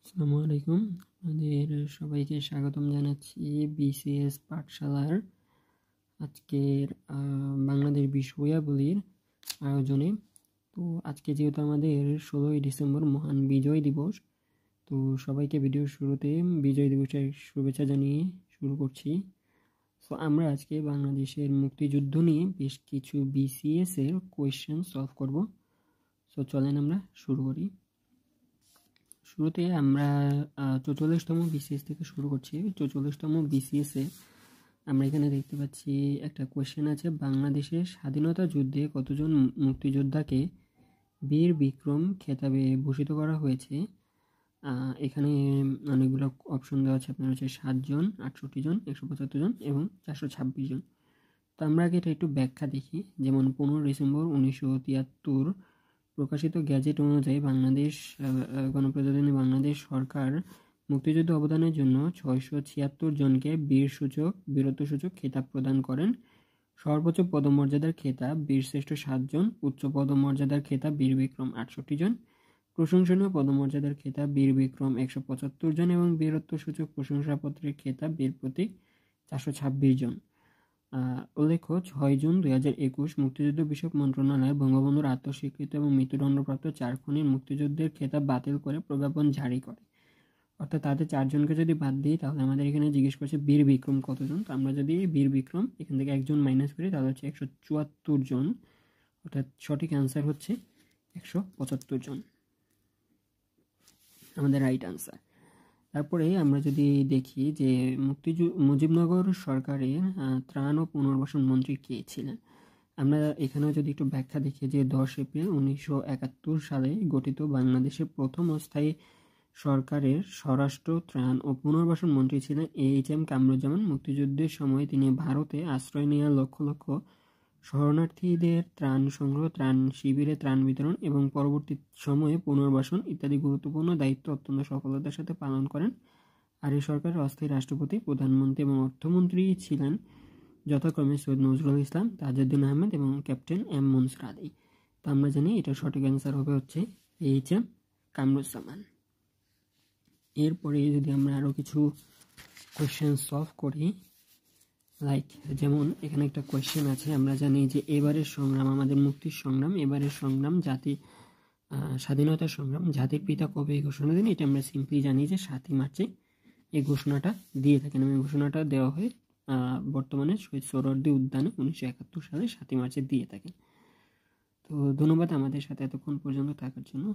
আসসালামু আলাইকুম। আমাদের সবাইকে স্বাগতম জানাচ্ছি বিসিএস পাঠশালার আজকের বাংলাদেশ বিষয়াবলীর আয়োজনে। তো আজকে যেহেতু আমাদের 16ই ডিসেম্বর মহান বিজয় দিবস, তো সবাইকে ভিডিওর শুরুতে বিজয় দিবসের শুভেচ্ছা জানিয়ে শুরু করছি। তো আমরা আজকে বাংলাদেশের মুক্তিযুদ্ধ নিয়ে বেশ কিছু বিসিএস এর কোয়েশ্চেন সলভ করব। তো চলেন আমরা শুরু করি। শুরুতে আমরা 44তম বিসিএস থেকে শুরু করছি। 44তম বিসিএসে আমরা এখানে দেখতে পাচ্ছি একটা কোয়েশ্চেন আছে, বাংলাদেশের স্বাধীনতা যুদ্ধে কতজন মুক্তিযোদ্ধাকে বীর বিক্রম খেতাবে ভূষিত করা হয়েছে। এখানে অনেকগুলো অপশন দেওয়া আছে, আপনার হচ্ছে 7 জন, 68 জন, 175 জন এবং 426 জন। তো আমরা আগে এটা একটু ব্যাখ্যা দেখি। যেমন 15 ডিসেম্বর 1973 প্রকাশিত গ্যাজেট অনুযায়ী বাংলাদেশ গণপ্রজাতন্ত্রী বাংলাদেশ সরকার মুক্তিযুদ্ধ অবদানের জন্য 676 জনকে বীরত্বসূচক খেতাব প্রদান করেন। সর্বোচ্চ পদমর্যাদার খেতাব বীরশ্রেষ্ঠ 7 জন, উচ্চ পদমর্যাদার খেতাব বীর বিক্রম 68 জন, প্রশংসনীয় পদমর্যাদার খেতাব বীর বিক্রম 175 জন এবং বীরত্বসূচক প্রশংসাপত্রের খেতাব বীর প্রতীক 426 জন। উল্লেখ্য 6 জুন 2021 মুক্তিযুদ্ধ বিষয়ক মন্ত্রণালয় বঙ্গবন্ধুর আত্মস্বীকৃত এবং মৃত্যুদণ্ডপ্রাপ্ত 4 খুনির মুক্তিযুদ্ধের খেতাব বাতিল করে প্রজ্ঞাপন জারি করে। অর্থাৎ তাদের 4 জনকে যদি বাদ দিই তাহলে আমাদের এখানে জিজ্ঞেস করছে বীর বিক্রম কতজন। তো আমরা যদি বীর বিক্রম এখান থেকে একজন মাইনাস করি তাহলে হচ্ছে 174 জন, অর্থাৎ সঠিক অ্যান্সার হচ্ছে 175 জন, আমাদের রাইট আনসার। তারপরে আমরা যদি দেখি যে মুজিবনগর সরকারের ত্রাণ ও পুনর্বাসন মন্ত্রী কে ছিলেন, আমরা এখানেও যদি একটু ব্যাখ্যা দেখি যে 10 এপ্রিল 1971 সালে গঠিত বাংলাদেশের প্রথম অস্থায়ী সরকারের স্বরাষ্ট্র, ত্রাণ ও পুনর্বাসন মন্ত্রী ছিলেন এইচ.এম. কামরুজ্জামান। মুক্তিযুদ্ধের সময় তিনি ভারতে আশ্রয় নেওয়া লক্ষ লক্ষ শরণার্থীদের ত্রাণ সংগ্রহ, ত্রাণ শিবিরে ত্রাণ বিতরণ এবং পরবর্তী সময়ে পুনর্বাসন ইত্যাদি গুরুত্বপূর্ণ দায়িত্ব অত্যন্ত সফলতার সাথে পালন করেন। আর এই সরকারের অস্থায়ী রাষ্ট্রপতি, প্রধানমন্ত্রী এবং অর্থমন্ত্রী ছিলেন যথাক্রমে সৈয়দ নজরুল ইসলাম, তাজউদ্দিন আহমেদ এবং ক্যাপ্টেন এম মনসুর আলী। তো আমরা জানি এটা সঠিক অ্যান্সার হবে হচ্ছে এইচ.এম. কামরুজ্জামান। এরপরে যদি আমরা আরও কিছু কোয়েশ্চেন সলভ করি, লাইক যেমন এখানে একটা কোয়েশ্চেন আছে, আমরা জানি যে এবারের সংগ্রাম আমাদের মুক্তির সংগ্রাম, এবারের সংগ্রাম স্বাধীনতার সংগ্রাম জাতির পিতা কবে এই ঘোষণা দিন। এটা আমরা সিম্পলি জানি যে 7ই মার্চে এই ঘোষণাটা দিয়ে থাকেন এবং এই ঘোষণাটা দেওয়া হয় বর্তমানে শহীদ সোহরাওয়ার্দী উদ্যানে 1971 সালে 7ই মার্চে দিয়ে থাকেন। তো ধন্যবাদ আমাদের সাথে এতক্ষণ পর্যন্ত থাকার জন্য।